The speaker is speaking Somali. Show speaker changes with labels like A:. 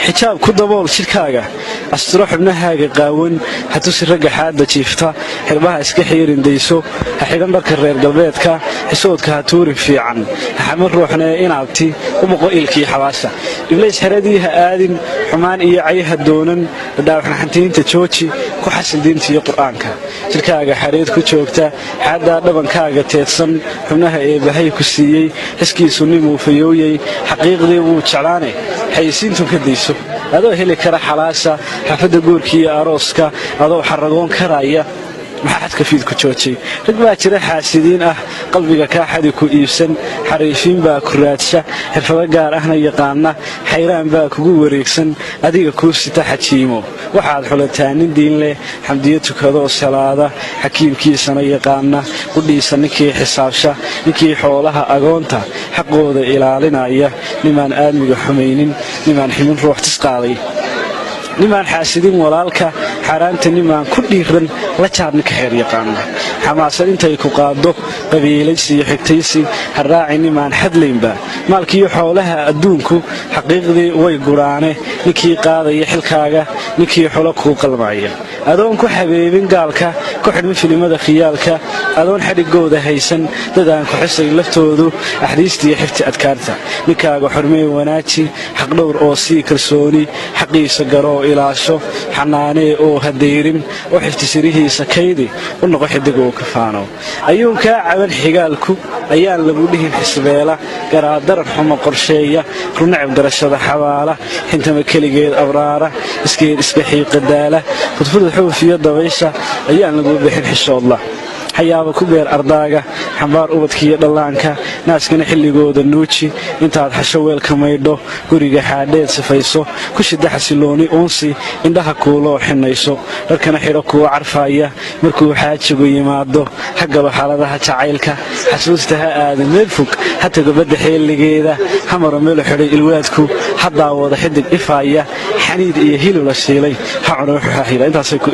A: حجاب كدبول شركاغا استروح ابنهاغا قاون حتوسي رغا حاده جيفتا xirbaha iska xiirin deyso xiran marka reer galbeedka xishoodka ha tuuri fiican xamar ruuxna inaabti ubuqo ilkii xawaasha ibleys xaradii ha aadin xumaan iyo cayaha doonan dhaafna xantiinta jooji ku xasil diinta iyo quraanka shirkaaga xareed ku joogta xada dhabankaaga teedsan xubnaha ee bahay ku siiyay xiskiisu nimuu fayooyay xaqiiqdii uu jeclaanay haysiintu ka deyso adoo heli kara xalaasha xafada guurkii arooska adoo xaragoon karaya maxad ka fiid ku joojay rag baa jira xaasidiin ah qalbiga ka xadi ku iibsan xariifiin baa ku raadsha xirfado gaar ahna yaqaana xayraan baa kugu wareegsan adiga ku sita xajiimo waxaad xulataanin diin leh xamdiyo tukado salaada xakiimkiisana yaqaana qudhiisa ninkii xisaabsha ninkii xoolaha agoonta xaqooda ilaalinaya nimaan aadmiga xumaynin nimaan ximin ruux tisqaaday nimaan xaasidin walaalka xaraanta nimaan ku dhiiran la jaarnka xeer yaqaana xamaasad intay ku qaado qabiilaysi iyo xigtaysi haraaci nimaan xadlaynba maalkii xoolaha adduunku xaqiiqdii way guraane ninkii qaadaya xilkaaga ninkii xolo ku qalmaya adoon ku xabeebin gaalka ku xidhmin filimada khiyaalka adoon xadhigooda haysan dadaan ku xisay laftoodu axdiistii xifti adkaarta ninkaaga xurmee wanaaji xaq dhowr oo sii kalsooni xaqiisa garoo ilaasho xanaanee oo hadeyrin oo xiftisirihiisa kaydi u noqo xidig oo kafaano ayuunka caban xigaalku ayaan lagu dhihin xisbeela garaadaran xumo qorsheeya runacib darashada xawaala xintama keligeed abraara iskeed iska xiiqadaala fudfud xuufiyo dabaysha ayaan lagu bixin xishoodla حيابا كبير أرداغا حمبار أوبدكي دلانكا ناسكنا حليغودا نوجي intaad xasho weelka maydho guriga xaadheed sifayso ku shida xasilooni uunsi indhaha kuulo xinayso dharkana xiro kuwa carfaaya markuu xaajigu yimaado xagaba xaaladaha jacaylka xasuusta ha aadan meel fog hata gabadha xeeligeeda hamaro meel xiray ilwaadku hadaa wada xidig ifaaya xaniid iyo hilula shiilay ha cuno waxa xira intaasay ku